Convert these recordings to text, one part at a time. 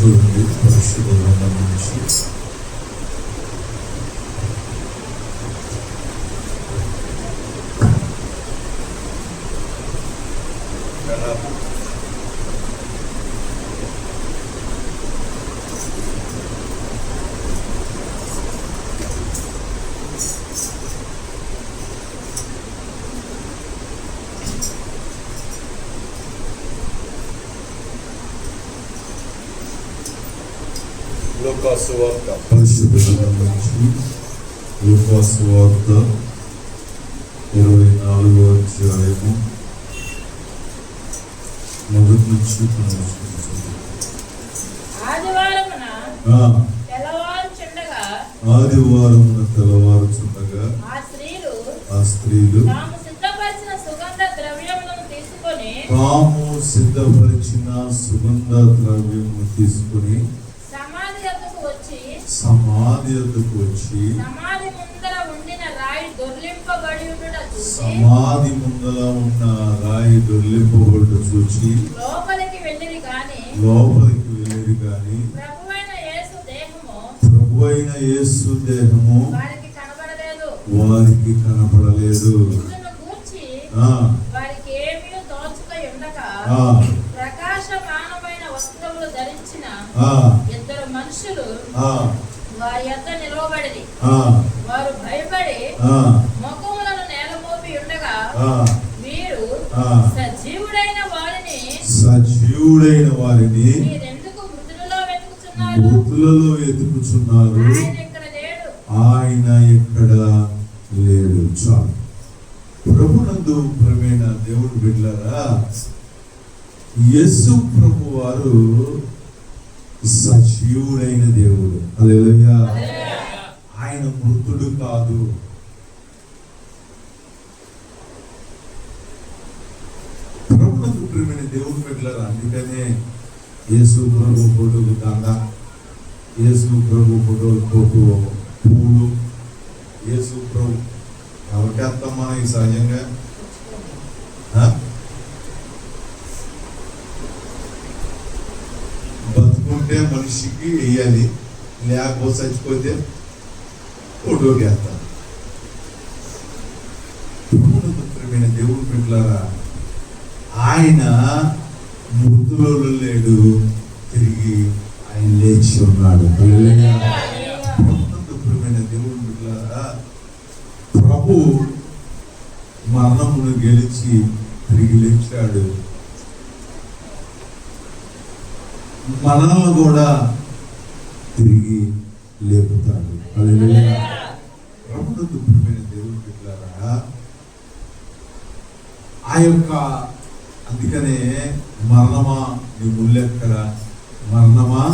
చూడండి పరిశుద్ధ గ్రంథం నుంచి పరిశుద్ధ గ్రంథం నుంచి లూకా సువార్త 24వ అధ్యాయము మొదటి నుంచి ఆదివారమున తెల్లవారుచుండగా ఆ స్త్రీలు తాము సిద్ధపరిచిన సుగంధ ద్రవ్యమును తీసుకొని సమాధి వద్దకు వచ్చి సమాధి ముందర ఉన్న రాయి దొర్లింపబడుట చూచి లోపలికి వెళ్ళిరి గాని ప్రభువైన యేసు దేహము వారికి కనబడలేదు. ప్రకాశమానమైన వస్త్రములు ధరించిన ఇద్దరు మనుషులు వారి యొద్ద నిలవబడి వారు భయపడి ముఖములను నేలమోపి ఉండగా వీరు సజీవుడైన వారిని మీరెందుకు మృతులలో వెతుకుచున్నారు? ఆయన ఎక్కడ లేడు. చాలు. ప్రభునందు ప్రియమైన దేవుడు బిడ్డలారా, యేసు ప్రభు వారు సజీవుడైన దేవుడు. హల్లెలూయా. ఆయన మృతుడు కాదు. ప్రభునందు ప్రియమైన దేవుడు బిడ్డలారా, అందుకనే యేసు ప్రభు ఫోటోలు దండ, యేసు ప్రభు ఫోటోలు పూలు, యేసు ప్రభు ఎవరికి అర్థం మనకి సహజంగా బతుకుంటే మనిషికి వేయాలి, లేకపోతే చచ్చిపోతే ఫోటోకి వేస్తారు. ప్రియమైన దేవుడు బిడ్డలారా, ఆయన మృతులలో లేడు, తిరిగి ఆయన లేచి ఉన్నాడు. ప్రియమైన దేవుడు బిడ్డలారా, ప్రభు మరణమును గెలిచి తిరిగి లేచాడు. మనల్ని కూడా తిరిగి లేపుతాడు. హల్లెలూయా. ప్రభువుకు ప్రియమైన దేవుని బిడ్డలారా, ఆ యొక్క అందుకనే మరణమా నీ ముల్లెక్కడ, మరణమా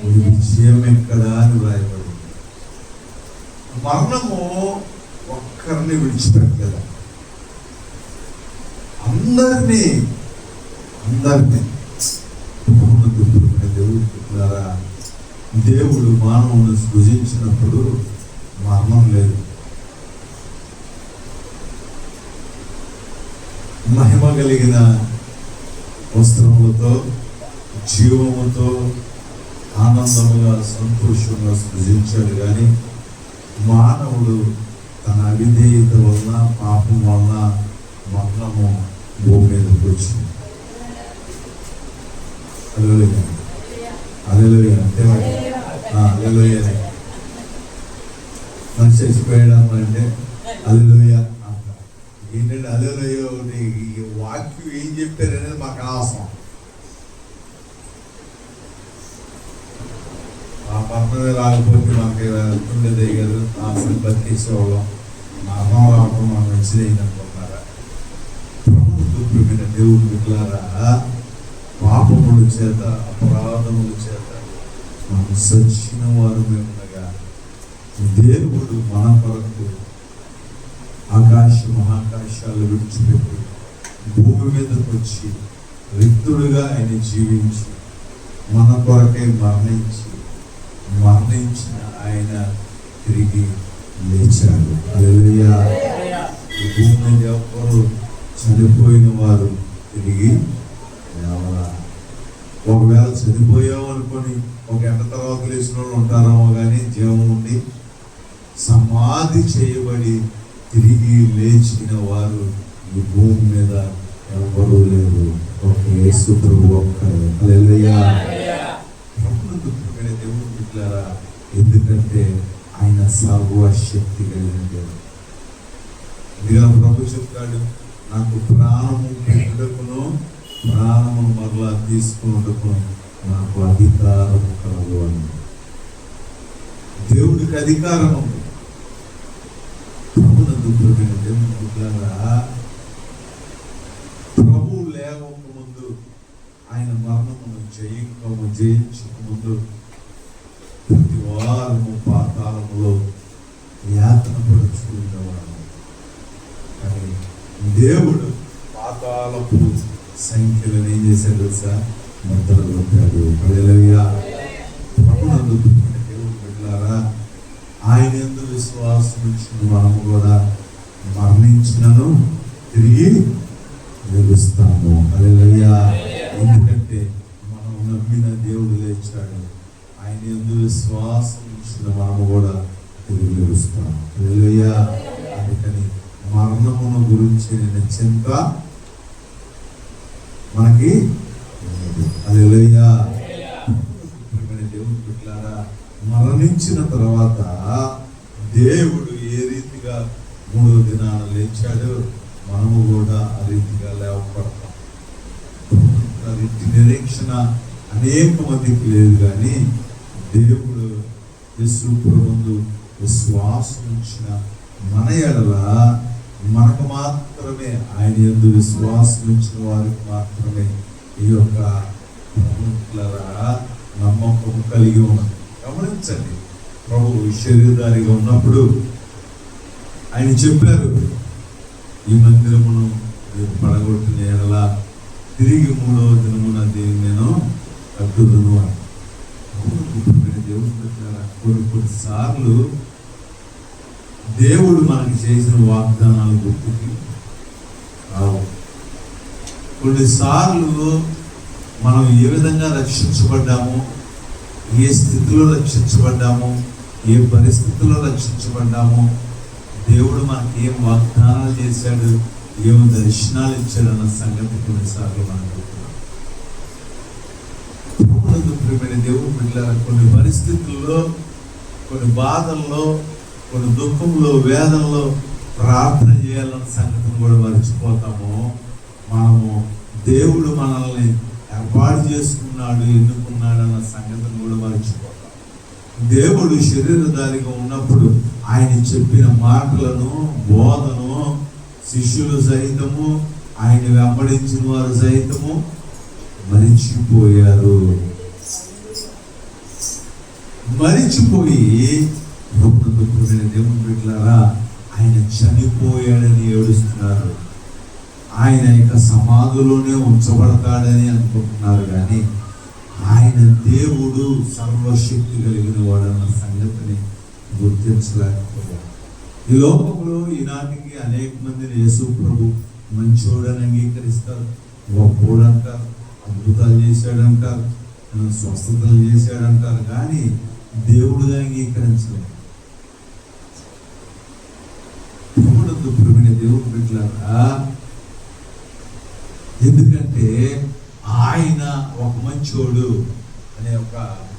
నీ విజయం ఎక్కడ అని వ్రాయబడింది. మరణము ఒక్కరిని విడిచిపెట్టలేదు, అందరినీ దేవుడు మానవుని సృజించినప్పుడు మరణం లేదు. మహిమ కలిగిన వస్త్రములతో, జీవముతో, ఆనందముగా, సంతోషంగా సృజించాడు. కానీ మానవుడు తన అవిధేయత వలన, పాపం వలన మరణము భూమి మీదకి వచ్చింది. హల్లెలూయా. హల్లెలూయా. హల్లెలూయా. మనిషి చచ్చిపోయాడు అంటే హల్లెలూయా అంటారు. ఏంటంటే హల్లెలూయా వాక్యం ఏం చెప్పారనేది మాకు అనవసరం. ఆ మరణమే రాకపోతే మాకు ఉండేదే కదా, ఆశలు బతికేసేవాళ్ళం. మరణం రావడం మాకు మంచిదైంది అనుకుంటున్నారా? ప్రభుత్వమైన దేవుడు బిడ్డలారా, పాపముల చేత, అపరాధముల చేత మనం సచ్చిన వారు ఉండగా దేవుడు మన కొరకు ఆకాశ మహాకాశాలు విడిచిపెట్టి భూమి మీదకి వచ్చి రిక్తుడుగా ఆయన జీవించి మన కొరకే మరణించిన ఆయన తిరిగి లేచాడు. హల్లెలూయా. ఈ భూమి మీద ఎవరు చనిపోయిన వారు తిరిగి లేవరా. ఒకవేళ చనిపోయామని పడుకొని ఒక గంట తర్వాత లేచిన వాళ్ళు ఉంటారేమో కానీ జీవం ఉండి సమాధి చేయబడి తిరిగి లేచిన వారు ఈ భూమి మీద ఎవరు లేరు, ఒక యేసు ప్రభువు ఒక్కడే. హల్లెలూయా. ప్రభువుని దేవుడు బిడ్డలారా, ఎందుకంటే ఆయన సర్వశక్తి కలిగిన దేవుడు. ఇదిగా ప్రభు చెప్తాడు, నాకు ప్రాణము పెట్టుటకును ప్రాణమును మరలా తీసుకున్నటకును నాకు అధికారం కలదు అని. దేవుడికి అధికారం ఉంది. ప్రభునందు ప్రియమైన దేవుని బిడ్డలారా, ప్రభువు లేవక ముందు, ఆయన మరణమును జయించక ముందు ప్రతి వారము పాతాళములో యాతన పడుచుకునేవాడు. కానీ దేవుడు పాతాళపు సంఖ్యలను ఏం చేశాడు తెలుసా? ముద్రలు కొట్టాడు. హల్లెలూయా. ప్రభునందు దేవుడు బిడ్డలారా, ఆయన యందు విశ్వాసం ఇచ్చిన మనము కూడా మరణించినను తిరిగి లెగుస్తాము. హల్లెలూయా. ఎందుకంటే మనం నమ్మిన దేవుడు లేచాడు. ఆయన యందు విశ్వాసం ఇచ్చిన మనము కూడా తిరిగి లెగుస్తాము. హల్లెలూయా. అందుకని మరణమును గురించి చింత మనకి. హల్లెలూయా. దేవుడు బిడ్డలారా, మరణించిన తర్వాత దేవుడు ఏ రీతిగా 3వ దినాన లేచాడు, మనము కూడా ఆ రీతిగా లేవపడతాం. నిరీక్షణ అనేక మందికి లేదు, కానీ దేవుడు యేసు ప్రభువునందు విశ్వాసం ఉంచిన మన ఎడల మనకు మాత్రమే, ఆయన యందు విశ్వాసం ఉంచిన వారికి మాత్రమే ఈ యొక్క నమ్మకం కలిగి ఉన్నది. గమనించండి, ప్రభు శరీరధారిగా ఉన్నప్పుడు ఆయన చెప్పారు, ఈ మందిరమును మీరు పడగొట్టిన ఎడల తిరిగి 3వ దినమున దీన్ని నేను కట్టుదును అని. దేవుడు పెట్టారా? కొన్నిసార్లు దేవుడు మనకి చేసిన వాగ్దానాలు గుర్తుకి రావు. కొన్నిసార్లు మనం ఏ విధంగా రక్షించబడ్డాము, ఏ స్థితిలో రక్షించబడ్డాము, ఏ పరిస్థితుల్లో రక్షించబడ్డాము, దేవుడు మనకి ఏం వాగ్దానాలు చేశాడు, ఏం దర్శనాలు ఇచ్చాడన్న సంగతి కొన్నిసార్లు మనకు ప్రియమైన దేవుడు బిడ్డలారా, కొన్ని పరిస్థితుల్లో, కొన్ని బాధల్లో, కొన్ని దుఃఖంలో, వేదనలో ప్రార్థన చేయాలన్న సంగతిని కూడా మర్చిపోతాము. మనము దేవుడు మనల్ని ఏర్పాటు చేసుకున్నాడు, ఎన్నుకున్నాడు అన్న సంగతిని కూడా మర్చిపోతాం. దేవుడు శరీరధారిగా ఉన్నప్పుడు ఆయన చెప్పిన మాటలను, బోధను శిష్యులు సైతము, ఆయన వెంబడించిన వారు సైతము మరిచిపోయారు. మరిచిపోయి దేవుని బిడ్డలారా, ఆయన చనిపోయాడని ఏడుస్తున్నారు. ఆయన యొక్క సమాధిలోనే ఉంచబడతాడని అనుకుంటున్నారు, కానీ ఆయన దేవుడు సర్వశక్తి కలిగిన వాడన్న సంగతిని గుర్తించలేకపోయారు. ఈ లోకంలో ఈనాటికి అనేక మందిని యేసు ప్రభు మంచోడని అంగీకరిస్తారు, గొప్పోడు అంటారు, అద్భుతాలు చేశాడంటారు, స్వస్థతలు చేశాడంటారు, కానీ దేవుడుగా అంగీకరించలేదు. దేవుడు బిడ్డలారా, ఎందుకంటే ఆయన ఒక మంచోడు అనే ఒక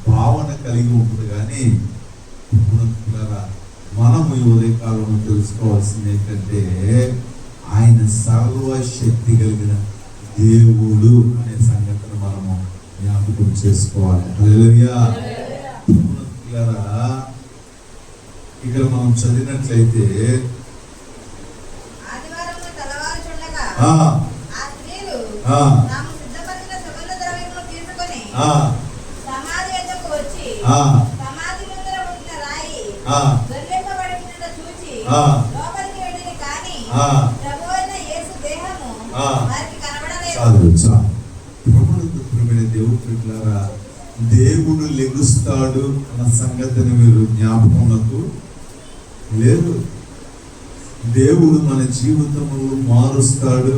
భావన కలిగి ఉంటుంది, కానీ మనము ఈ ఉదయకాలంలో తెలుసుకోవాల్సింది ఏంటంటే ఆయన సర్వశక్తి కలిగిన దేవుడు అనే సంగతిని మనము జ్ఞాపకం చేసుకోవాలి. హల్లెలూయా. ఇక్కడ మనం చదివినట్లయితే దేవుడు లెగుస్తాడు అన్న సంగతిని మీరు జ్ఞాపకములకు లేదు. దేవుడు మన జీవితమును మారుస్తాడు,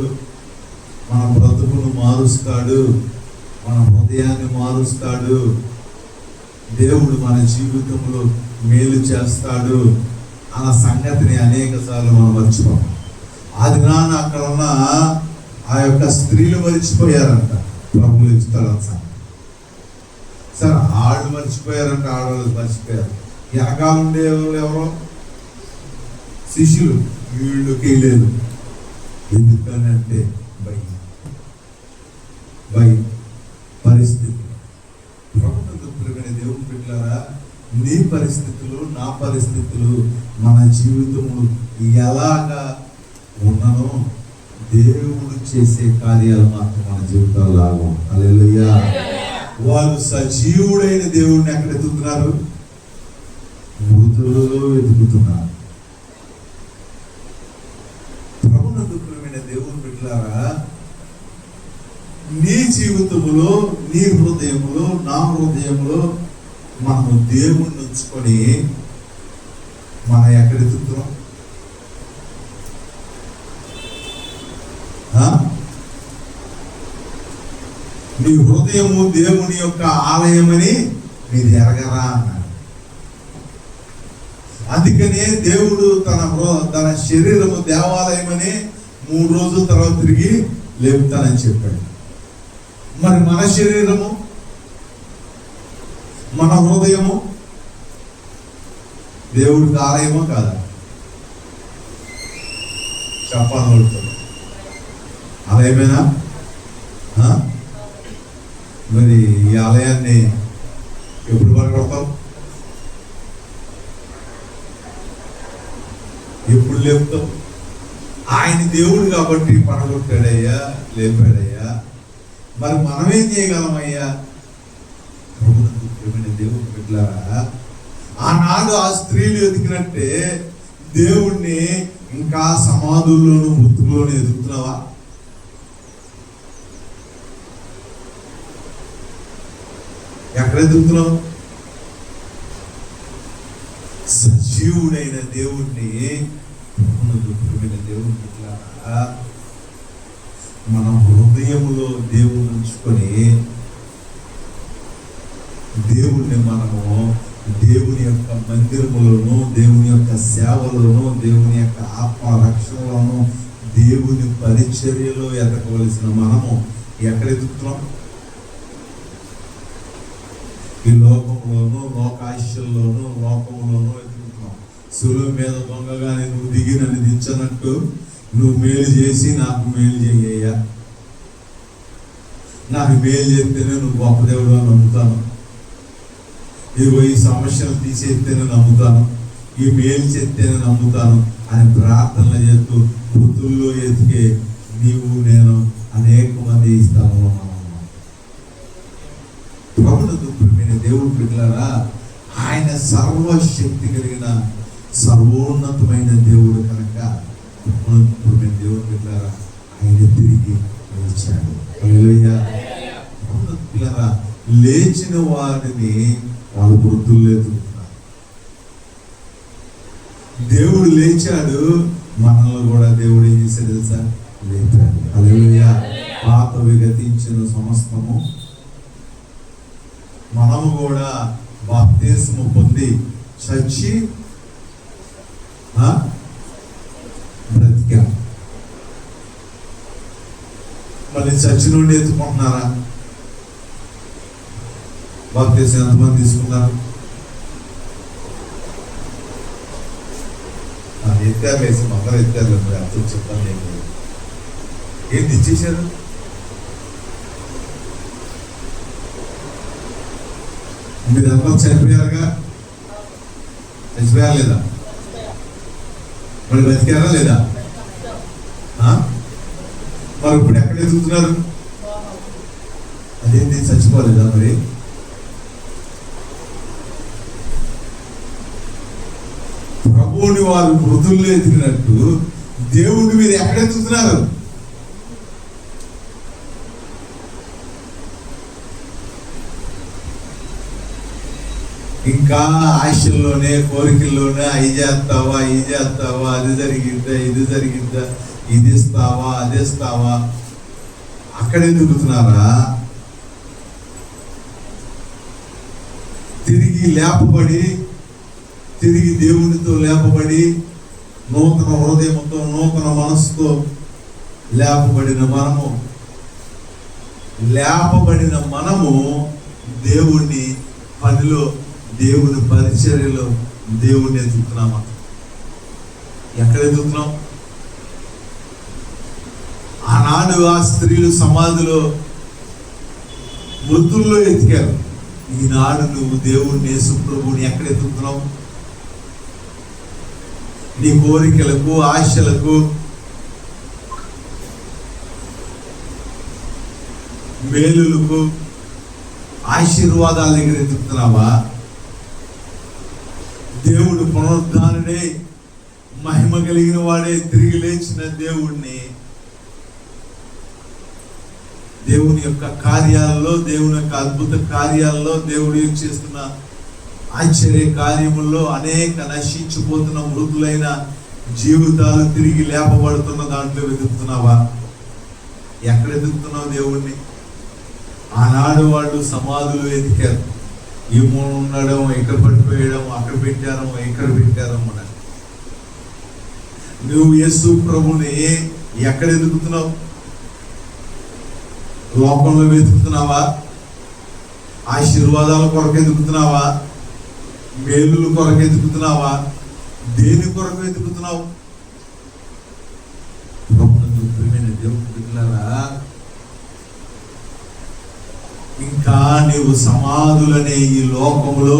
మన బ్రతుకును మారుస్తాడు, మన హృదయాన్ని మారుస్తాడు, దేవుడు మన జీవితంలో మేలు చేస్తాడు అన్న సంగతిని అనేక సార్లు మనం మర్చిపోం. ఆ దినాన అక్కడ ఉన్న ఆ యొక్క స్త్రీలు మర్చిపోయారంట ప్రభువులు ఇస్తాడన్న సంగతి. సరే, ఆళ్ళు మర్చిపోయారంట, ఆడవాళ్ళు మర్చిపోయారు. వెనకాల ఉండే ఎవరో శిష్యులు, వీళ్ళకి లేదు. ఎందుకనంటే భయం పరిస్థితి. ప్రభుత్వ ప్రియమైన దేవుని బిడ్డలారా, నీ పరిస్థితులు, నా పరిస్థితులు, మన జీవితము ఎలాగా ఉన్ననో దేవుడు చేసే కార్యాలు మాత్రం మన జీవితాలు లాగా. హల్లెలూయా. వాళ్ళు సజీవుడైన దేవుడిని ఎక్కడ వెతుకుతున్నారు? మృతులలో వెతుకుతున్నారు. ప్రభునందు ప్రియమైన దేవుని బిడ్డలారా, నీ జీవితంలో, నీ హృదయంలో, నా హృదయంలో మనము దేవుణ్ణి ఉంచుకొని మనం ఎక్కడ ఎత్తుతున్నాం? నీ హృదయము దేవుని యొక్క ఆలయమని మీరు ఎరగరా అన్నాడు. అందుకనే దేవుడు తన శరీరము దేవాలయమని 3 రోజుల తర్వాత తిరిగి లేపుతానని చెప్పాడు. మరి మన శరీరము, మన హృదయము దేవుడికి ఆలయమో కాదా? చెప్పాలి. ఆలయమేనా? మరి ఈ ఆలయాన్ని ఎప్పుడు పడగొడతాం? ఎప్పుడు లేపుతాం? ఆయన దేవుడు కాబట్టి పడగొట్టాడయ్యా, లేపాడయ్యా. మరి మనమేం చేయగలమయ్యా? దేవుడు బిడ్డలారా, ఆనాడు ఆ స్త్రీలు ఎదిగినట్టే దేవుణ్ణి ఇంకా సమాధుల్లోనూ మృతుల్లోనూ ఎదుగుతున్నావా? ఎక్కడ ఎదుగుతున్నావు? సజీవుడైన దేవుణ్ణి, దేవుని బిడ్డలారా, మన హృదయములో దేవుని ఉంచుకొని దేవుణ్ణి మనము దేవుని యొక్క మందిరములోను, దేవుని యొక్క సేవలోను, దేవుని యొక్క ఆత్మ రక్షణలోను, దేవుని పరిచర్యలో ఎదగవలసిన మనము ఎక్కడ ఎదుగుతున్నాం? ఈ లోకంలోను, లోకాశల్లోను, లోకంలోనూ ఎదుగుతున్నాం. సులువు మీద దొంగగానే నువ్వు దిగి నన్ను దించనట్టు నువ్వు మేలు చేసి నాకు మేలు చేయ్యా, నాకు మేలు చేస్తేనే నువ్వు గొప్ప దేవుడు అని నమ్ముతాను. ఇదిగో ఈ సమస్యలు తీసేస్తేనే నమ్ముతాను, ఈ మేలు చేస్తేనే నమ్ముతాను అని ప్రార్థనలు చేస్తూ వృత్తుల్లో ఎదిగే నీవు నేను అనేక మంది ఈ స్థలంలో ప్రభుత్వమైన దేవుడు బిడ్డలారా, ఆయన సర్వశక్తి కలిగిన సర్వోన్నతమైన దేవుడు కనుక దేవుడు బిడ్డలారా, ఆయన తిరిగి లేచాడు. హల్లెలూయా. బిడ్డలారా, లేచిన వారిని వాళ్ళు వృద్ధుల్లో ఎదుగుతున్నారు. దేవుడు లేచాడు, మనల్ని కూడా దేవుడు ఏం చేశాడు తెలుసా? లేపాడు. హల్లెలూయా. పాతవి గతించిన సమస్తము మనము కూడా బాప్తిస్మము పొంది చచ్చి బ్రతికాం. మళ్ళీ చచ్చి నుండి ఎత్తుకుంటున్నారా? బాప్తిస్మం ఎంతమంది తీసుకున్నారు? ఎత్తారు, వేసి అందరూ ఎత్తారు. అర్థం చెప్పండి, ఏంటి ఇచ్చేసారు? మీరు అందరూ చనిపోయారుగా, చచ్చిపోయారా లేదా? మరి బతికారా లేదా? మరి ఇప్పుడు ఎక్కడ ఎదుగుతున్నారు? అదేంటి, చచ్చిపోలేదా? మరి ప్రభువుని వారు మృతుల్లో ఎదిగినట్టు దేవుడి మీద ఎక్కడ ఎదుగుతున్నారు? ఇంకా ఆశల్లోనే, కోరికల్లోనే అవి చేస్తావా, ఇది చేస్తావా, అది జరిగిద్దా, ఇది జరిగిద్దా, ఇది ఇస్తావా, అది ఇస్తావా, అక్కడే దిగుతున్నారా? తిరిగి లేపబడి, తిరిగి దేవునితో లేపబడి, నూతన హృదయంతో నూతన మనసుతో లేపబడిన మనము దేవుణ్ణి పనిలో, దేవుని పరిచర్యలో దేవుణ్ణి ఎదుగుతున్నామా? ఎక్కడ ఎదుగుతున్నాం? ఆనాడు ఆ స్త్రీలు సమాధిలో మృతుల్లో ఎతికారు. ఈనాడు నువ్వు దేవుణ్ణి, యేసు ప్రభువుని ఎక్కడ ఎదుగుతున్నావు? నీ కోరికలకు, ఆశలకు, మేలులకు, ఆశీర్వాదాల దగ్గర ఎదుగుతున్నావా? దేవుడు పునరుద్ధానుడే, మహిమ కలిగిన వాడే, తిరిగి లేచిన దేవుణ్ణి, దేవుని యొక్క కార్యాలలో, దేవుని యొక్క అద్భుత కార్యాలలో, దేవుడు చేస్తున్న ఆశ్చర్య కార్యముల్లో అనేక నశించిపోతున్న మృతులైన జీవితాలు తిరిగి లేపబడుతున్న దాంట్లో వెతుకుతున్నావా? ఎక్కడ ఎదుగుతున్నావు దేవుణ్ణి? ఆనాడు వాళ్ళు సమాధులు ఎతికారు. ఈ మూడు ఉండడం, ఇక్కడ పట్టిపోయడం, అక్కడ పెట్టారు, ఇక్కడ పెట్టారు అన్నమాట. నువ్వు యేసు ప్రభుని ఎక్కడ ఎదుగుతున్నావు? లోకంలో వెతుకుతున్నావా? ఆశీర్వాదాల కొరకు ఎదుగుతున్నావా? మేలుల కొరకు ఎదుగుతున్నావా? దేని కొరకు ఎదుగుతున్నావు? ఇంకా నీవు సమాధులనే ఈ లోకములో,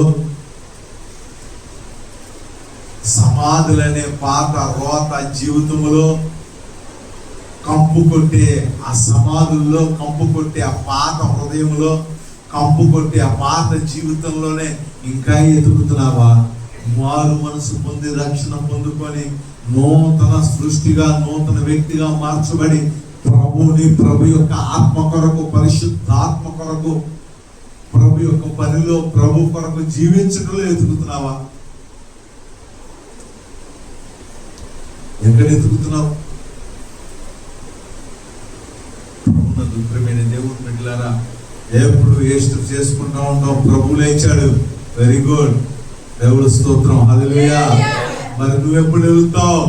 సమాధులనే పాత రోత జీవితములో కంపు కొట్టే ఆ సమాధుల్లో, కంపు కొట్టే ఆ పాత హృదయంలో, కంపు కొట్టే ఆ పాత జీవితంలోనే ఇంకా ఎదుగుతున్నావా? మారు మనసు పొంది, రక్షణ పొందుకొని, నూతన సృష్టిగా, నూతన వ్యక్తిగా మార్చబడి, ప్రభు యొక్క ఆత్మ కొరకు, పరిశుద్ధాత్మ కొరకు, ప్రభు యొక్క పనిలో, ప్రభు కొరకు జీవించడంలో ఎదుగుతున్నావా? ఎక్కడ ఎదుగుతున్నావు? దుఃఖమైన దేవుడు బిడ్డలారా, ఎప్పుడు వేస్ట్ చేసుకుంటా ఉంటాం. ప్రభు లేచాడు, వెరీ గుడ్, దేవుడు స్తోత్రం, హల్లెలూయా. మరి నువ్వెప్పుడు వెళ్తావు?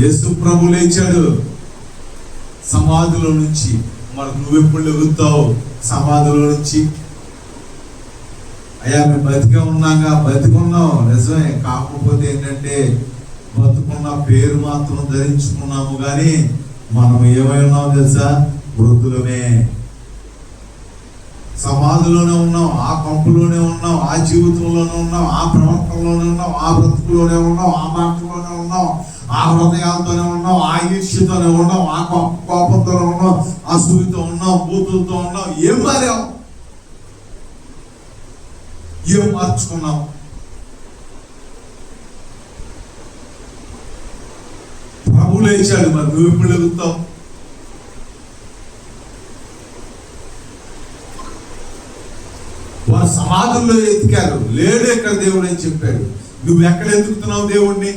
యేసు ప్రభు లేచాడు సమాధిలో నుంచి, మరి నువ్వెప్పుడు వెళ్తావు సమాధిలో నుంచి? అయ్యా మేము బతికున్నాం నిజమే, కాకపోతే ఏంటంటే బతుకున్న పేరు మాత్రం ధరించుకున్నాము, కానీ మనం ఏమై ఉన్నాం తెలుసా? వృద్ధులమే. సమాధిలోనే ఉన్నాం, ఆ కంపులోనే ఉన్నాం, ఆ జీవితంలోనే ఉన్నాం, ఆ ప్రవర్తనలోనే ఉన్నాం, ఆ బ్రతుకులోనే ఉన్నాం, ఆ మాటలోనే ఉన్నాం, ఆ హృదయాలతోనే ఉన్నాం, ఆ ఈర్ష్యతోనే ఉన్నాం, ఆ కోపంతోనే ఉన్నాం, అసూయతో ఉన్నాం, బూతులతో ఉన్నాం. ఏం మారాం? ఏం మార్చుకున్నాం? ప్రభు లేచాడు, మరి నువ్వు ఎప్పుడు ఎదుగుతావు? వారు సమాధుల్లో ఎతికారు, లేడు ఎక్కడ దేవుడు అని చెప్పాడు. నువ్వు ఎక్కడ ఎదుగుతున్నావు దేవుణ్ణి?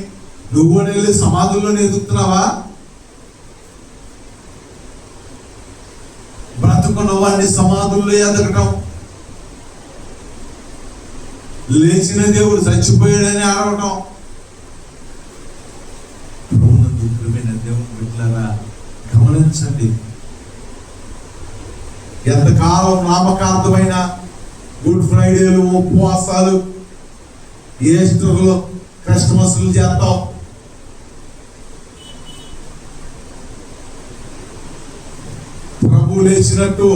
నువ్వు కూడా వెళ్ళి సమాధుల్లోనే ఎదుగుతున్నావా? బ్రతుకున్న వాడిని సమాధుల్లో ఎదగటం, లేచిన దేవుడు చచ్చిపోయాడని అడగటం. దేవుని బిడ్డలారా గమనించండి, ఎంతకాలం నామకార్థమైన గుడ్ ఫ్రైడేలు, ఉపవాసాలు, ఈస్టర్లు, క్రిస్మస్లు చేస్తాం. ప్రభు లేచినట్టు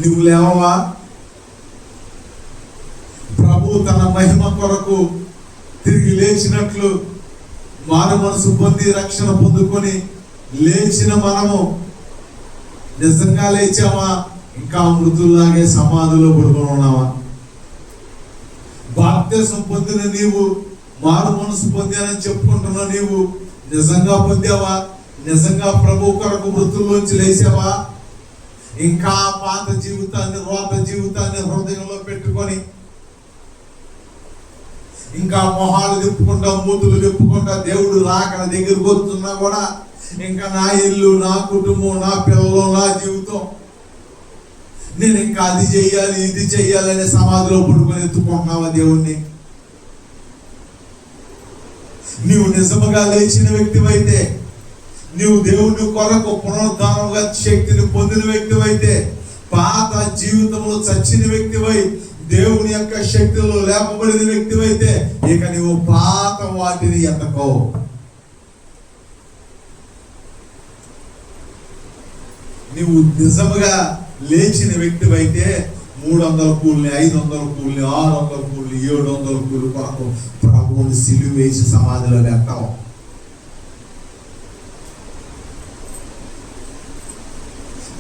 నువ్వు లేవవా? ప్రభు తన మహిమ కొరకు తిరిగి లేచినట్లు మారు మనసు పొంది, రక్షణ పొందుకొని లేచిన మనము నిజంగా లేచామా? ఇంకా మృతుల్లాగే సమాధిలో పడుకొని ఉన్నావా? బాప్తిసం పొందిన నీవు, మారు మనసు పొందానని చెప్పుకుంటున్న నీవు నిజంగా పొందావా? నిజంగా ప్రభు కొరకు మృతుల్లోంచి లేచావా? ఇంకా పాత జీవితాన్ని, రోత జీవితాన్ని హృదయంలో పెట్టుకొని, ఇంకా మొహాలు తిప్పుకుంటా, మూతులు తిప్పుకుంటా, దేవుడు రాకడ దగ్గరకు వస్తున్నా కూడా ఇంకా నా ఇల్లు, నా కుటుంబం, నా పిల్లలు, నా జీవితం, నేను ఇంకా అది చెయ్యాలి ఇది చెయ్యాలి అనే సమాధిలో పడుకొని ఎత్తుకుంటున్నావా దేవుణ్ణి? నీవు నిజముగా లేచిన వ్యక్తివైతే, నీవు దేవుని కొరకు పునరుద్ధానంగా శక్తిని పొందిన వ్యక్తివైతే, పాత జీవితంలో చచ్చిన వ్యక్తివై దేవుని యొక్క శక్తిలో లేపబడిన వ్యక్తివైతే ఇక నీవు పాత వాటిని ఎత్తకో. నీవు నిజముగా లేచిన వ్యక్తివైతే 300 కూల్ని, 500 కూల్ని, 600 కూల్ని, 700 కూలి కొరకు ప్రభువుని సిలువ వేసి సమాధిలో పెట్టావు.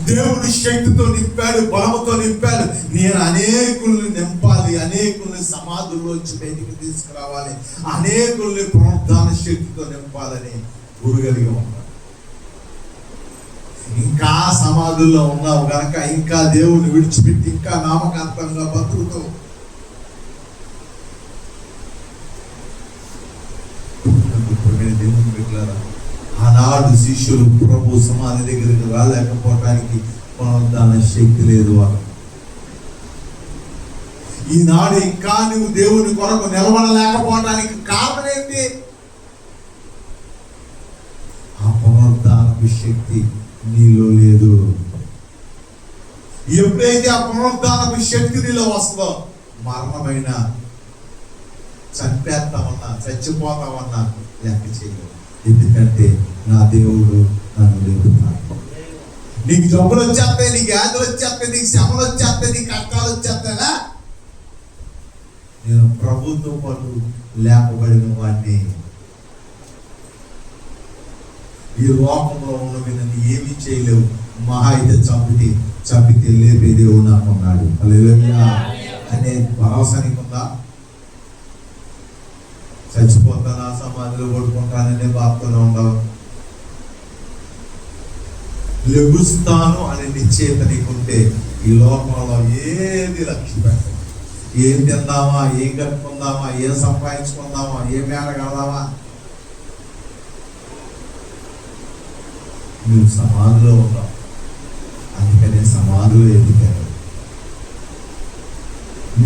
దేవుని శక్తితో నింపాడు, బలముతో నింపాడు. నేను అనేకుల్ని నింపాలి, అనేకుల్ని సమాధుల్లోంచి బయటికి తీసుకురావాలి, అనేకుల్ని పునరుద్ధాన శక్తితో నింపాలని గురుగలిగి ఉన్నాడు. ఇంకా సమాధుల్లో ఉన్నావు గనక ఇంకా దేవుని విడిచిపెట్టి ఇంకా నామకాంతంగా బతుకుతావు. దేవుని బిడ్డలారా, ఆనాడు శిష్యులు ప్రభు సమాధి దగ్గరికి రాలేకపోవటానికి పునరుద్ధాన శక్తి లేదు వాళ్ళు. ఈనాడు ఇంకా నువ్వు దేవుని కొరకు నిలబడలేకపోవటానికి కారణం ఏంటి? ఆ పునరుద్ధానపు శక్తి నీలో లేదు. ఎప్పుడైతే ఆ పునరుద్ధానపు శక్తి నీలో వస్తుందో మరణమైన చంపేస్తామన్నా చచ్చిపోతామన్నా లెక్క చేయలేదు. ఎందుకంటే నా దేవుడు నన్ను లేపుతాడు. నీకు జబ్బులు వచ్చేస్తాయి, నీకు వ్యాధులు వచ్చేస్తాయి, నీకు శ్రమలు వచ్చేస్తాయి, నీకు కష్టాలు వచ్చేస్తాయినా? నేను ప్రభుతో పాటు లేపబడిన వాడిని. ఈ లోకంలో ఉన్నవి నన్ను ఏమీ చేయలేవు, మహా అయితే చంపితే లేపే దేవుడు నాకు ఉన్నాడు. హల్లెలూయా అనే భరోసా నీకుందా? చచ్చిపోతాను, ఆ సమాధిలో పడుకుంటాననే బాధతోనే ఉండవు. లెగుస్తాను అనే నిశ్చయిత నీకుంటే ఈ లోకంలో ఏది లక్ష్య పెట్టదు. ఏం తిందామా, ఏం కట్టుకుందామా, ఏం సంపాదించుకుందామా, ఏం మేడగలదామా, నువ్వు సమాధిలో ఉన్నావు. అందుకనే సమాధిలో ఎదుగుతారు.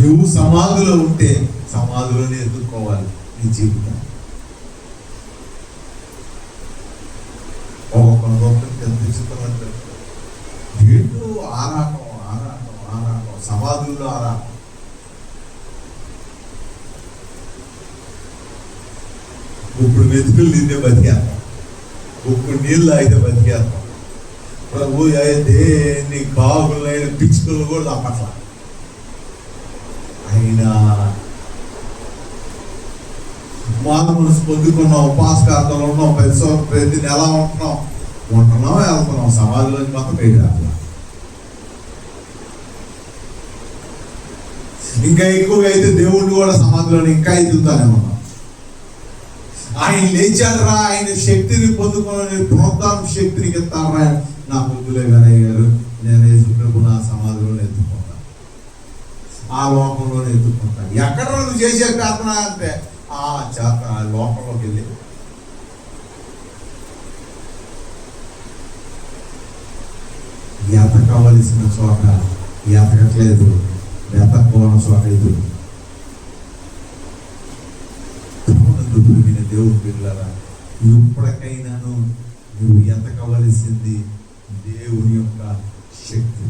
నువ్వు సమాధిలో ఉంటే సమాధిలోనే ఎదుర్కోవాలి నీ జీవితం. ఒక్కొక్కరికి ఎంత చిత్రం అంటే వీళ్ళు ఆరాటం సమాధుల్లో ఆరాటం. ఇప్పుడు మెతుకులు తింటే బతికేస్తాం, ఇప్పుడు నీళ్ళు అయితే బతికేస్తాం. ప్రభు అయితే నీ కాగులైన పిచ్చుకలు కూడా తప్పట్ల. అయినా మాకు మనసు పొందుకున్నాం, ఉపాసకార్తలు ఉన్నాం, ప్రతి నెల ఉంటున్నాం, వెళ్తున్నాం, సమాధిలోకి మాత్రం బయట రాట్లా. ఇంకా ఎక్కువగా అయితే దేవుడిని కూడా సమాధిలోని ఇంకా ఎదుగుతానే ఉన్నాం. ఆయన లేచాడరా, ఆయన శక్తిని పొందుకొని పునరుద్ధాన శక్తిని ఇస్తారా? నా బుద్ధులే కానీ గారు, నేను యేసు ప్రభు నా సమాధిలోనే ఎత్తుకుంటాను, ఆ లోకంలోనే ఎత్తుకుంటాను. ఎక్కడ నువ్వు చేసే ప్రార్థన అంటే ఆ చేత లోకంలోకి వెళ్ళి ఎతకవలసిన చోట ఎతకట్లేదు, ఎతకపోవడం చోట ఎదురు. దేవుడు పిల్లరా, ఇప్పటికైనాను నువ్వు ఎతకవలసింది దేవుని యొక్క శక్తి.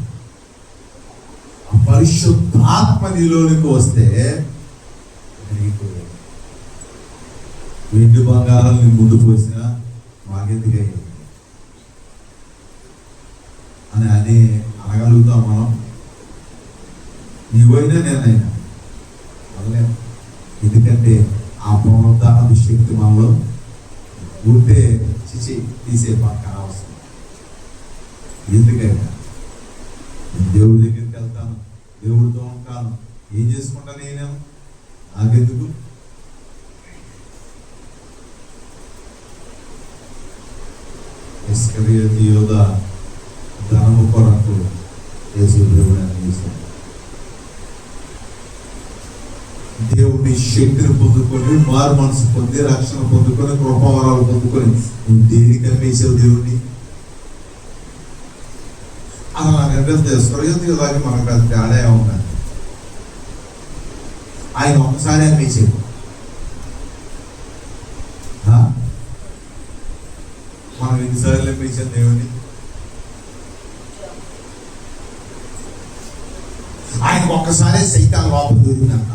ఆ పరిశుద్ధాత్మ నీలోనికి వస్తే నీకు వెండి బంగారాన్ని ముందు పోసినా మాకెందుకయ్యి అని అనగలుగుతాం మనం. నీవైనా నేనైనా అనలేము. ఎందుకంటే ఆ పునరుద్ధాన శక్తి మనలో ఉంటే తీసే పక్కన అవసరం. ఎందుకైనా దేవుడి దగ్గరికి వెళ్తాను, దేవుడితో ఉంటాను, ఏం చేసుకుంటాను నేను, నాకెందుకు? ఇస్కరియోతు యోధ ధనము కొరకు యేసు దేవుడు అందిస్తాడు. దేవుని శక్తిని పొందుకొని, మారు మనసు పొంది, రక్షణ పొందుకొని, కృపావరాలు పొందుకొని నువ్వు దేనికి అనిపించావు దేవుడిని? అలాగే పెద్ద స్వర్గీయులాగా మనకు పెద్ద తేడా ఏముంది. ఆయన ఒక్కసారి అనిపించేది. మనం ఎన్నిసార్లు అనిపించాం దేవుని? ఆయనకు ఒక్కసారి సైతాన్ లోపల దూరిందంట.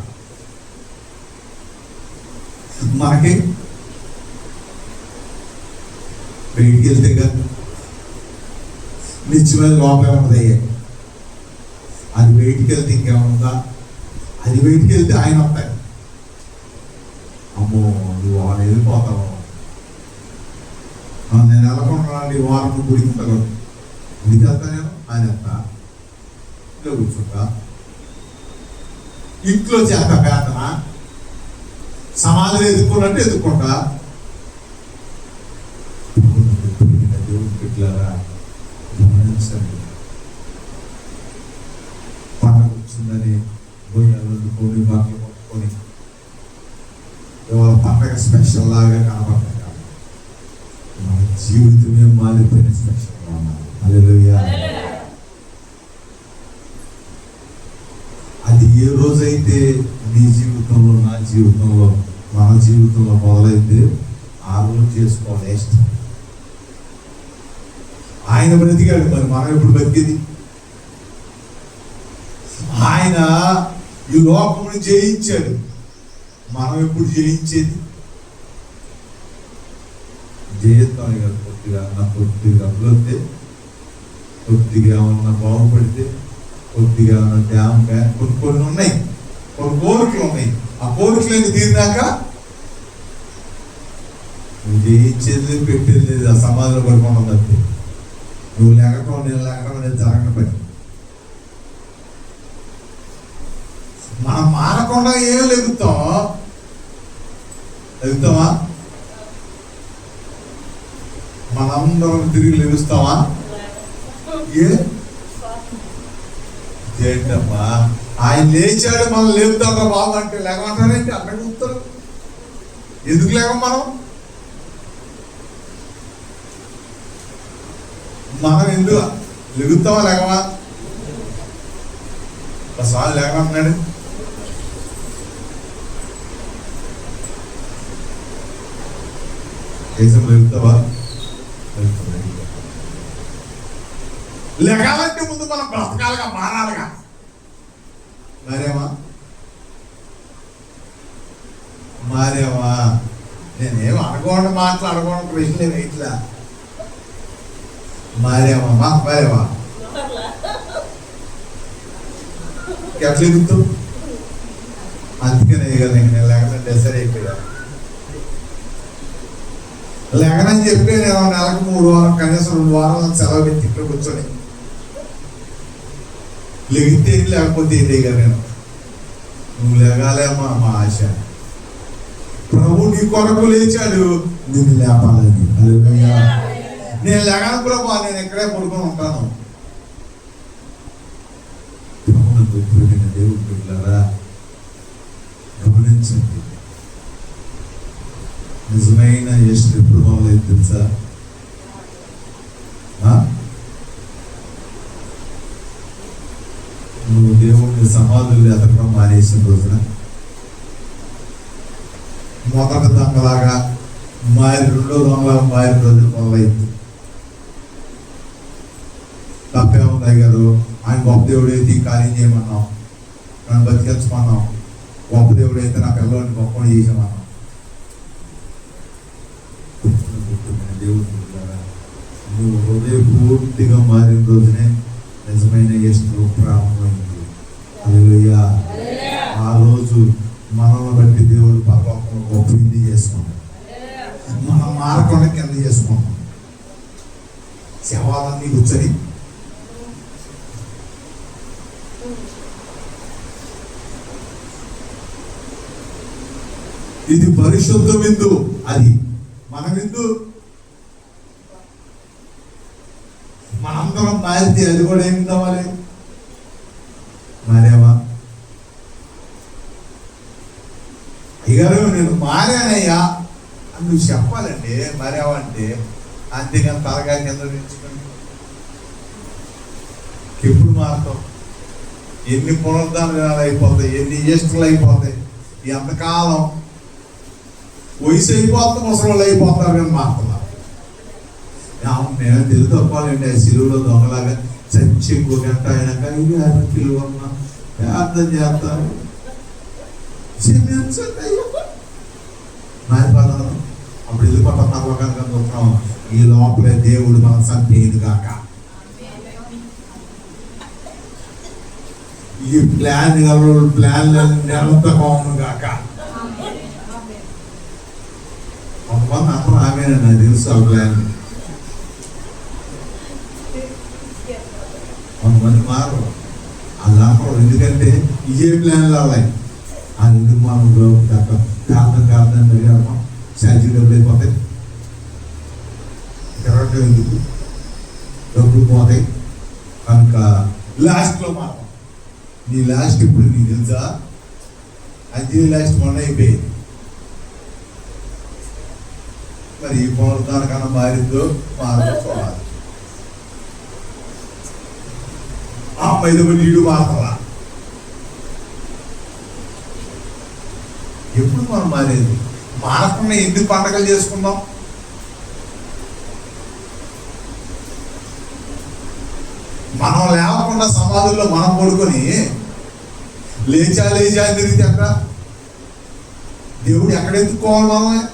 మనకి బయటికి వెళ్తే కదా నిత్యమైన లోపలే ఉంటుంది. అది బయటికి వెళ్తే ఇంకేముందా? అది బయటికి వెళ్తే ఆయన వస్తాయి. అమ్మో నువ్వు వాళ్ళు వెళ్ళిపోతావు, నేను వెళ్ళకుండా వారం గుడికి ఉంటాను, గుడికి వెళ్తా, నేను ఆయన వెళ్తా, ఇంట్లో కూర్చుంటా, ఇంట్లో చేత పేతన సమాధులు ఎదుర్కొన్నట్టు ఎదుర్కొంటా. దేవుని బిడ్డలారా గమనించండి. పండగ వచ్చిందని గొయ్యాలు వండుకొని బాగా పట్టుకొని ఇవాళ పండగ స్పెషల్ లాగా కనబడతాయి. మన జీవితమే మారిపోయిన స్పెషల్గా ఉన్నారు. హల్లెలూయా. అది ఏ రోజైతే నీ జీవితంలో, నా జీవితంలో, మన జీవితంలో మొదలైతే ఆ రోజు చేసుకోవాలి ఇష్టం. ఆయన బ్రతికాడు, మరి మనం ఎప్పుడు బతికేది? ఆయన ఈ లోకమును జయించాడు, మనం ఎప్పుడు జయించేది? జయిస్తాం కదా. కొద్దిగా అభివృద్ధి, కొద్దిగా ఏమన్నా బాగుపడితే, కొద్దిగా డ్యామ్ కొన్ని ఉన్నాయి, కొన్ని కోరికలు ఉన్నాయి. ఆ కోరికలు తీరినాక నువ్వు జయించేది పెట్టేది లేదు. ఆ సమాధిలో పడుకోవడం తప్పి నువ్వు లేకటం నేను లేకటం అనేది జరగని పని. మనం మారకుండా ఏం లెగుతామా? మనందరం తిరిగి లెగుస్తామా? ఏంటమ్మా ఆయన లేచాడు, మనం లేపుతారా బాబు అంటే లేకమంటారేంటి? అక్కడ కూర్తారు. ఎందుకు లేక మనం ఎందుకు లెగుతామా? లేకమా? ఒకసారి లేకమంటున్నాడు. దేశం లెగుతావా? లెగాలంటే ముందు మనం బ్రతకాలుగా, మారాలిగా. మారేమా నేనేం అనుకోండి మాట్లాడుకోండి ప్రశ్న ఇట్లా మారేమా ఎట్లా ఎగుతూ? అందుకనే కదా నేను లేకనంటే డెసైడ్ అయిపోయా. లేకనని చెప్పి నేను నెలకు 3 వారం కనీసం 2 వారాలు సెలవు పెట్టి ఇక్కడ కూర్చొని లెగితే లేకపోతే ఏంటి కదా. నేను నువ్వు లేగాలేమా మా ఆశ. ప్రభు నీ కొరకు లేచాడు, నిన్ను లేపాలని. హల్లెలూయా. నేను లేగాను ప్రభు, నేను ఇక్కడే పడుకొని ఉంటాను. దేవుడు బిడ్డలారా గమనించండి. నిజమైన యేసు ఎప్పుడు మొదలైంది తెలుసా? నువ్వు దేవుడిని సమాధులు ఎతకడం మానేసిన రోజున, మొదటి దొంగలాగా మారి, రెండో దొంగలాగా మారిన రోజు మొదలైంది. తప్పేముంది గారు? ఆయన గొప్ప దేవుడు అయితే ఈ కార్యం చేయమన్నాం, నన్ను బతికించమన్నాం. గొప్ప దేవుడు అయితే నా పిల్లవాడిని గొప్ప చేసామన్నాం. దేవుడు నువ్వు హృదయపూర్తిగా మారిన రోజునే నిజమైన యేసు ప్రారంభమైంది. హల్లెలూయా. ఆ రోజు మనల్ని బట్టి దేవుడు పరలోకంలో గొప్ప ఇది చేసుకున్నాం. మనం మారకుండా కింద చేసుకున్నాం. శవాలన్నీ కూర్చొని ఇది పరిశుద్ధ విందు, అది మన విందు. మనందరం మారితే అది కూడా ఏమి కావాలి? మారేవా? అయ్యారు నేను మారానయ్యా అని నువ్వు చెప్పాలండి. మారేవా అంటే అంతేగాని తలగా కింద తెచ్చుకోండి. ఎప్పుడు మారతాం? ఎన్ని పునరుద్ధానాలు అయిపోతాయి, ఎన్ని ఈస్టర్లు అయిపోతాయి, ఎంతకాలం వయసు అయిపోతాం, ముసలు అయిపోతారు కానీ మారుతున్నారు. మేము తెలుగు తప్పాలండి, ఆ సిలువలో దొంగలాగా చచ్చి ఇంకో గంట అయినాక ఇది పిలువ ప్రార్థన చేస్తారు, మారిపోతాను. అప్పుడు వెళ్ళిపోతాం పర్వకానికి చూస్తున్నాం, ఈ లోపలే దేవుడు మనం సంపేది కాక. ఈ ప్లాన్లను నిరంతరం కాక. కొంతమంది అందరూ ఆమెనండి, నాకు తెలుసు ఆ ప్లాన్. కొంతమంది మారు అది ఆపరు, ఎందుకంటే ఇదే ప్లాన్లు అవ్వాలి. అది ఎందుకు మనం కారణం జరిగాము, శాలరీ డబ్బులు అయిపోతాయి, తిరగటం ఎందుకు, డబ్బులు పోతాయి కనుక లాస్ట్లో మాత్రం నీ లాస్ట్ ఇప్పుడు నీకు తెలుసా, అది లాస్ట్ మొన్న అయిపోయింది. మరి ఈ పునరుద్ధానకన్నా మారిందో మారదో చూడాలి. ఆ మైదపు నీడు మారతలా. ఎప్పుడు మనం మారేది? మారకుండా ఎందుకు పండగలు చేసుకుందాం? మనం లేకుండా సమాధుల్లో మనం పడుకొని లేచా అని తిరిగితే అక్కడ దేవుడు ఎక్కడ ఎత్తుకోవాలి? మనం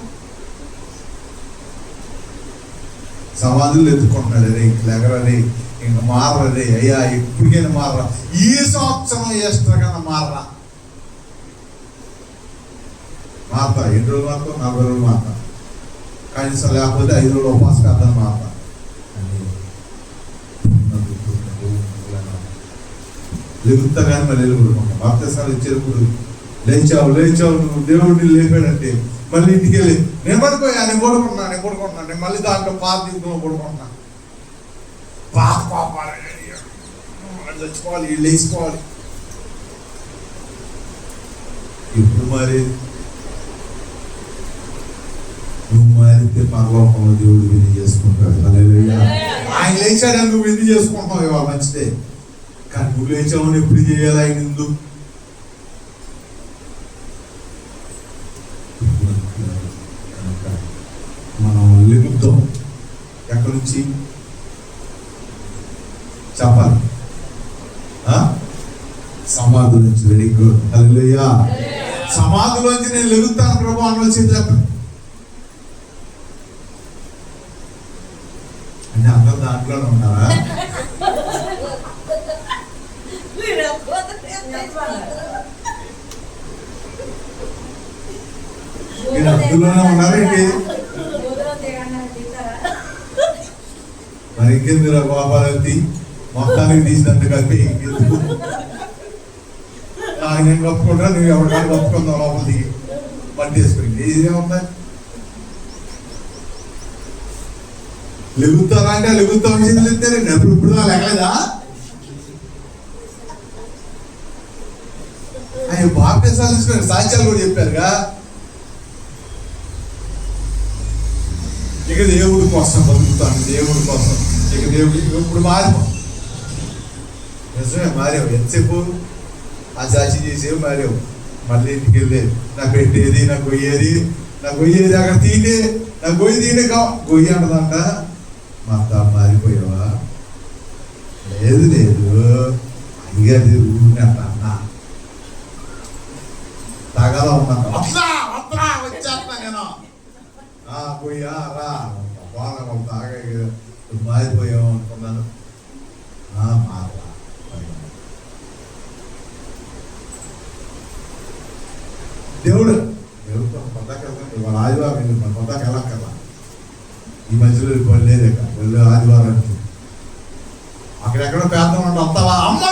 సమాధుల్లో ఎత్తుకుంటున్నాడు, రే లేకరే ఇంక మారరే, అయ్యా ఎప్పటికైనా మారరా, ఈ సంవత్సరం ఎక్స్ట్రా మారరా. మారతా, 7 రోజులు మారతా, 40 రోజులు మారతా, కనీసం లేకపోతే 5 రోజులు ఉపవాస ప్రార్థన మారతా. లెగుతా కానీ మళ్ళీ వెళ్ళిపోతున్నాం. బాప్తిసాలు ఇచ్చేటప్పుడు లేచావు నువ్వు దేవుడిని లేపాడంటే మళ్ళీ ఇంటికి వెళ్ళి నేను పడుకుంటున్నా నేను మళ్ళీ దాంట్లో పాత పడుకుంటున్నా. పాత పాపాలి చచ్చిపోవాలి, వీళ్ళు వేసుకోవాలి. ఇప్పుడు మరి నువ్వు మారితే పరలోకంలో దేవుడు విధి చేసుకుంటాడు. ఆయన లేచాడని నువ్వు విధి చేసుకుంటావు, ఇవాళ మంచిదే. కానీ నువ్వు లేచావు ఎప్పుడు చేయాలి ఆయన ఎందుకు? మనం లెగుద్దాం. ఎక్కడి నుంచి చెప్పాలి? సమాధి నుంచి. వెరీ గుడ్, హల్లెలూయా. సమాధిలోంచి నేను లెగుతాను ప్రభు అని చెప్పండి అంటే అందరూ దాంట్లోనే ఉన్నారా? మీరు అందులోనే ఉన్నారేంటి? మరి ఇంకెందుకు గోపాలతి మొత్తానికి తీసినట్టు కలిపి నాకు నేను కప్పుకుంటా, నువ్వు ఎవరికైనా కప్పుకుందాం లోపల దిగి మట్టి వేసుకుని ఇదేముందా? లెగుతారా అంటే లెగుతా వచ్చింది ఇప్పుడు లెగలేదా? ఆయన బాప్తిసాలు సాక్ష్యాలు కూడా చెప్పారుగా. ఇక దేవుడి కోసం బతుకుతాను, దేవుడి కోసం. ఇక దేవుడి ఇప్పుడు మారిపో, నిజమే మారావు. ఎంతసేపు ఆ చాచి చేసేవి మారావు. మళ్ళీ ఇంటికి వెళ్ళే నాకు పెట్టేది, నాకు గొయ్యేది అక్కడ తీనే, నాకు గొయ్యి తీనే గొయ్యి అంటదంట. మా అత్త మారిపోయావా? లేదు అయ్యాది ఊరినట్ట అన్న తగలా ఉన్నాను. వచ్చేస్తా నేను పోయా రా తాగా మారిపోయావు అనుకున్నాను. మారలా. దేవుడు పొందాక ఇవాళ ఆదివారం వెళ్ళి మన పొందాక వెళ్ళక్కర్లా. ఈ మధ్యలో వెళ్ళలేదు, వెళ్ళి ఆదివారం అక్కడెక్కడో పేదం అంటే వస్తావా అమ్మ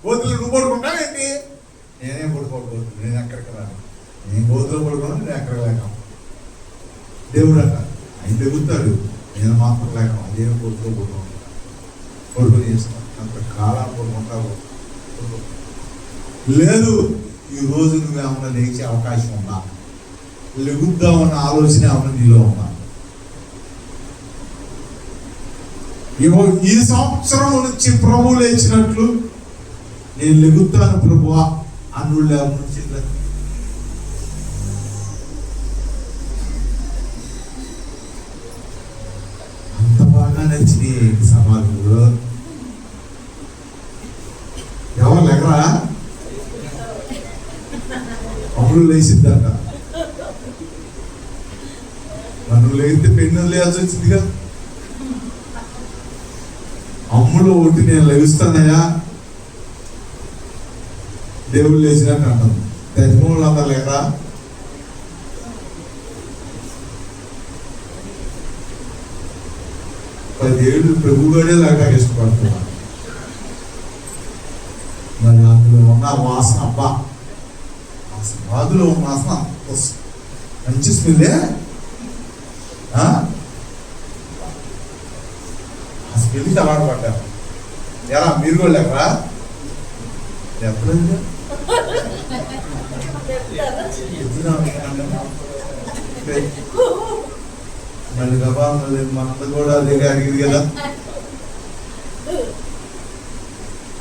గోతులు నువ్వు పడుకుంటావు ఏంటి? నేనేం పడుకోకూడదు, నేను ఎక్కడికి రాను. నేను గోతులు పడుకున్నాను, నేను ఎక్కడికి లేక. దేవుడు అంట ఆయన తెగుతాడు, నేను మాత్రం లేక అదే గోతులు పడుకొని చేస్తాను. అంత కాలాలు పడుకుంటావు లేదు. ఈ రోజు నువ్వేమన్నా లేచే అవకాశం ఉందా? లెగుద్దామన్న ఆలోచన ఏమన్నా నీలో ఉందా? ఈ సంవత్సరం నుంచి ప్రభు లేచినట్లు నేను లెగుతాను ప్రభువా అన్నుళ్ళు నుంచి అంత బాగా నచ్చినాయి సమాజంలో. ఎవరు లేకరా అమ్ముడు లేచిద్దంట. నువ్వు లేకపోతే పెన్ను లేయాల్సి వచ్చిందిగా. అమ్ముడు ఒకటి నేను లభిస్తానయ్యా దేవుడు లేచినట్టు అంటాను. తెచ్చుకోళ్ళు అందరు లేకరా. దేవుడు ప్రభుగానే లేక ఇష్టపడుతున్నా. మరి అందులో ఉన్న వాసన అబ్బా బాదులో ఉన్న వాసన మంచి స్మెల్లే. ఆ స్మెల్కి అలవాటు పడ్డారు. ఎలా మీరు కూడా లేకరా? ఎప్పుడైనా మళ్ళీ గబా మళ్ళీ మంద కూడా అదే అడిగింది కదా.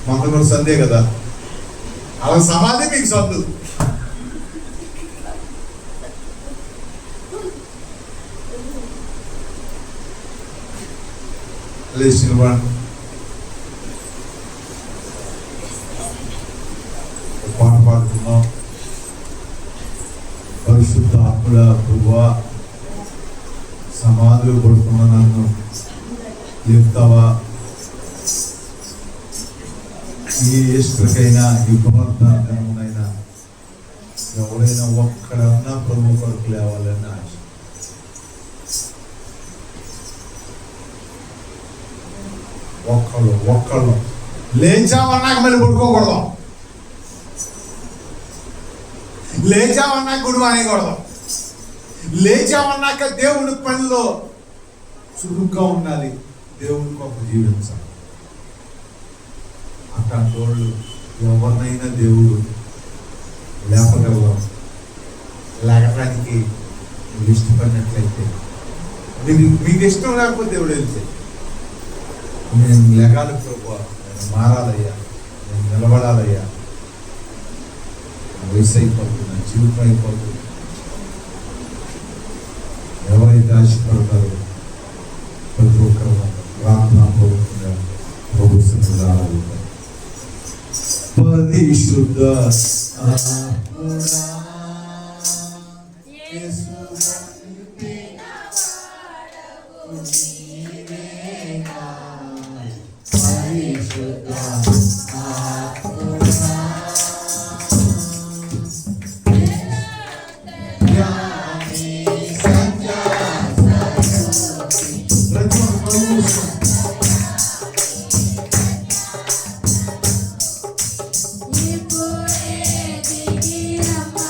మంద కూడా సందే కదా. అలా సమాధి మీకు సందు. లేచిన వాడు పాట పాడుతున్నాం. పరిశుద్ధ ఆత్మల ప్రభువా సమాధిలో పడుతున్న నన్ను లేపుతావా? ఈ ఈస్టర్కైనా ఈ పునరుద్ధానమైనా ఎవరైనా ఒక్కడన్నా ప్రభు కొరకు లేవాలని ఆశ. ఒక్కళ్ళు లేచామన్నాక మళ్ళీ పడుకోకూడదు. లేచామన్నాక గుడి మానేయకూడదు. లేచామన్నాక దేవుని పనిలో చురుగ్గా ఉండాలి. దేవుని కొరకు జీవించాలి. అట్లాంటి వాళ్ళు ఎవరినైనా దేవుడు లేపగలరు. లేకడానికి మీరు ఇష్టపడినట్లయితే, మీకు ఇష్టం లేకపోతే దేవుడు వెళ్తే నేను లెగాలి ప్రభు, నేను మారాలయ్యా, నేను నిలబడాలయ్యా, వయసు అయిపోతుంది, నా జీవితం అయిపోతుంది. ఎవరైతే ఆశపడతారో ప్రతి ఒక్కరు ప్రార్థన ప్రభు పరిశుద్ధ ఇప్పుడే దిగి రమ్మా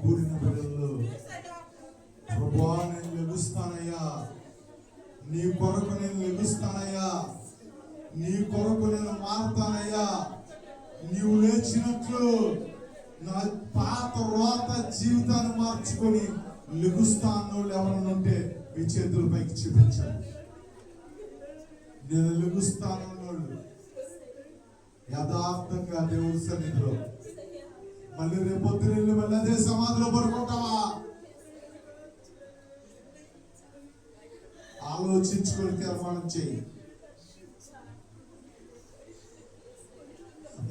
కూడిన బిడ్డలు ప్రభువా నేను లెగుస్తానయ్యా, నీ కొరకు నేను లెగుస్తానయ్యా, నీ కొరకు నేను మారుతానయ్యా, నీవు లేచినట్లు నా పాత రోత జీవితాన్ని మార్చుకొని లెగుస్తాను ఎవరన్నా ఉంటే మీ చేతుల పైకి చూపించాను. నేను లెగుస్తాను యథార్థంగా దేవుడి సన్నిధిలో మళ్ళీ రేపొద్దున మళ్ళీ అదే సమాధిలో పడుకుంటావా? ఆలోచించుకొని తీర్మానం చేయి.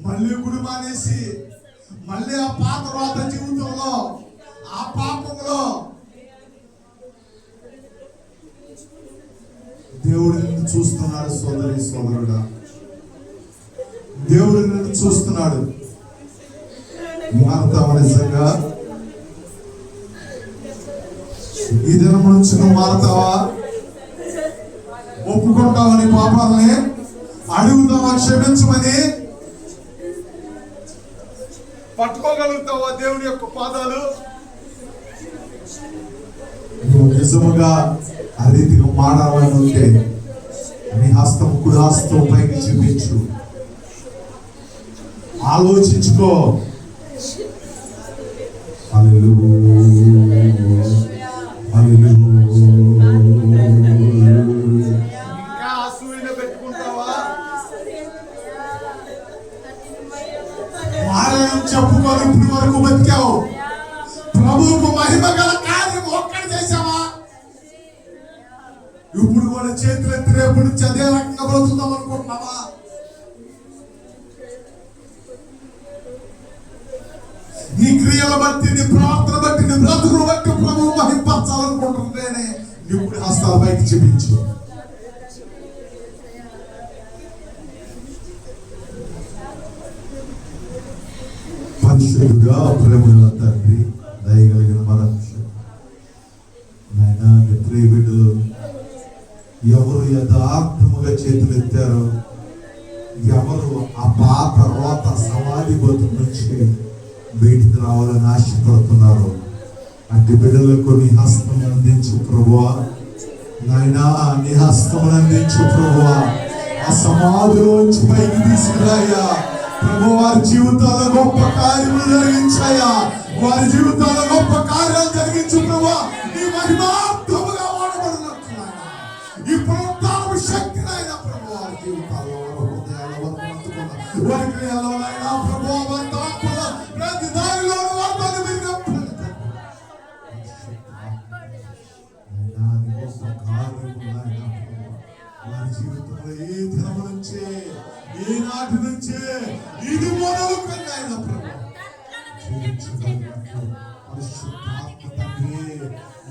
మళ్ళీ గుడి మానేసి మళ్ళీ ఆ పాత రోత జీవితంలో ఆ పాపంలో దేవుడు నిన్ను చూస్తున్నాడు. సోదరి సోదరుడా, దేవుడు నిన్ను చూస్తున్నాడు. మారుతావా? నిజంగా ఈ దినం నుంచి నువ్వు మారుతావా? ఒప్పుకుంటావా నీ పాపాలని? అడుగుతావా క్షమించమని? పట్టుకోగలుగుతావా దేవుడి యొక్క పాదాలు? నువ్వు నిజముగా ఆ రీతిగా మారాలని ఉంటే నీ హస్తం కుడి హస్తం పైకి చూపించు. ఆలోచించుకో. ఇంకా అసూయను పెట్టుకుంటావా? మారని చెప్పుకొని ఇప్పటి వరకు బతికావు. ప్రభువుకు మహిమ గల కార్యం ఒక్కటి చేసావా? ఇప్పుడు కూడా చేతులు ఎత్తి రేపు నుంచి అదే రకంగా బ్రతుకుతాం అనుకుంటున్నావా? నీ క్రియల బట్టి, నీ ప్రవర్తన బట్టి, నీ బ్రతుకును బట్టి ప్రభువు మహింపరచాలనుకుంటుంటేనే ఇప్పుడు హస్తాల పైకి చూపించు. పరిశుద్ధుడా ప్రేమగల తండ్రి, దయగలిగిన మరక్ష నాయనా, నీ ప్రియ బిడ్డలు ఎవరు యథార్థముగా చేతులు ఎత్తారో, ఎవరు ఆ పాత రోత సమాధి బతుకు నుంచి బయటికి రావాలని ఆశపడుతున్నారు, అట్టి బిడ్డలకు నీ హస్తం అందించు ప్రభువా. నాయనా, నీ హస్తం అందించు ప్రభువా. ఆ సమాధిలోంచి పైకి తీసుకురాయా ప్రభు. వారి జీవితాల్లో గొప్ప కార్యములు జరిగించాయా. వారి జీవితాల్లో గొప్ప కార్యాలు జరిగించు ప్రభువా. నీ మహిమార్థముగా వాడబడినట్లు ఈ పునరుద్ధాన శక్తి నాయన ప్రభు వారి జీవితాల్లో వారి క్రియల్లో నాయనా ప్రభువా, వారి తలంపుల ప్రతి దానిలో వారితో మీరు వారి జీవితంలో ఏ దినము నుంచే, ఏ నాటి నుంచే ఇది మొదలుకొని ఆయన ప్రభు పరిశుద్ధాత్మ తండ్రి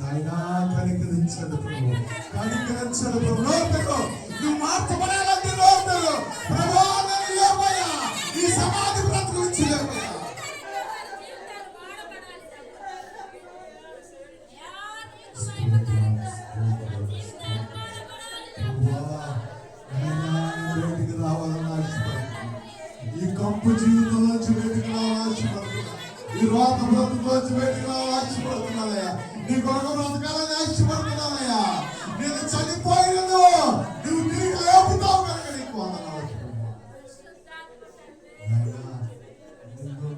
నాయనా కనికరించండి ప్రభు, కనికరించండి ప్రభు. నోరుతో నువ్వు మార్చబడాలంటే నోరుతో ప్రభు ఈ సమాధి బ్రతుకు నుంచి లేవయ్యా. బయటికి రావాలని ఆశపడుతున్నా. ఈ కంపు జీవితంలోంచి బయటికి రావాలని ఆశపడుతున్నా. ఈ రోత బ్రతుకులోంచి బయటికి రావాలని ఆశపడుతున్నానయ్యా. నీ కొరకు బ్రతకాలని ఆశపడుతున్నానయ్యా. నేను చనిపోయినను నువ్వు తిరిగి లేపుతావు కనుక నీకు వందనాలు.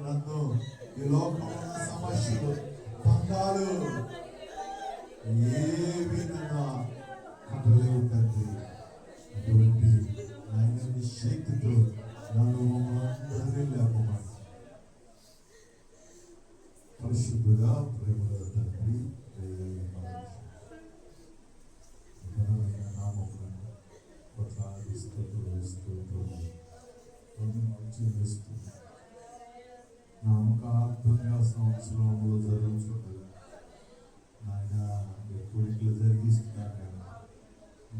నన్ను ఈ లోకంలో ఉన్న సమస్యలు, బంధాలు ఏవి కట్టలేవు తండ్రి. అటువంటి ఆయన శక్తితో నన్ను అందరినీ లేపమని పరిశుద్ధుడా ప్రేమల తండ్రి నామకార్థంగా సంవత్సరంలో జరుగుతుండగా నాయన కోరికలు జరిగిస్తున్నాను.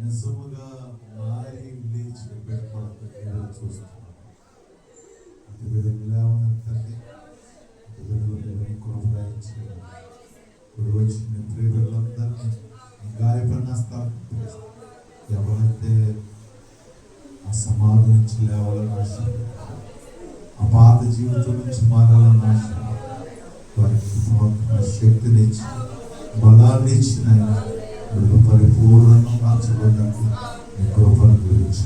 నిజముగా మారి లేచి బిడ్డపడతా చూస్తున్నాను. అతి బిడ్డలు లేవనంటే అతి బిడ్డలు కొనసాగించలేదు. ఇప్పుడు వచ్చిన ప్రియ బిడ్డలందరినీ గాయపడిన స్థానం ఎవరైతే ఆ సమాధి నుంచి లేవాలని ఆశ, ఆ పాత జీవితం నుంచి మారాలని ఆశ, వారికి శక్తినిచ్చి బలాన్ని ఇచ్చిన ఆయన ఇప్పుడు పరిపూర్ణంగా మార్చబడ్డట్టు మీ కృపను గురించి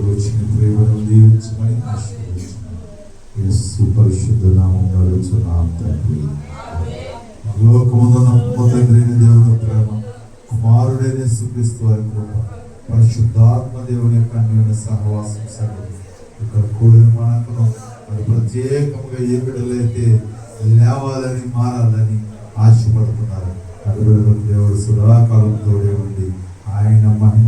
వచ్చిన ప్రేమను దీవించమని ఆశీర్వదించమని యేసు పరిశుద్ధ నామములో అడుగుచున్నాము తండ్రి. లోకమున తండ్రి దేవుని ప్రేమ, కుమారుడైన యేసుక్రీస్తు వారి కృప, పరిశుద్ధాత్మ దేవుని యొక్క అన్యోన్య సహవాసం సగం ఇక్కడ కూడిన మనకును మరి ప్రత్యేకంగా ఏ బిడ్డలైతే లేవాలని మారాలని ఆశపడుతున్నారు అడుగులకు దేవుడు సదాకాలం తోడే ఉండి ఆయన మహిమ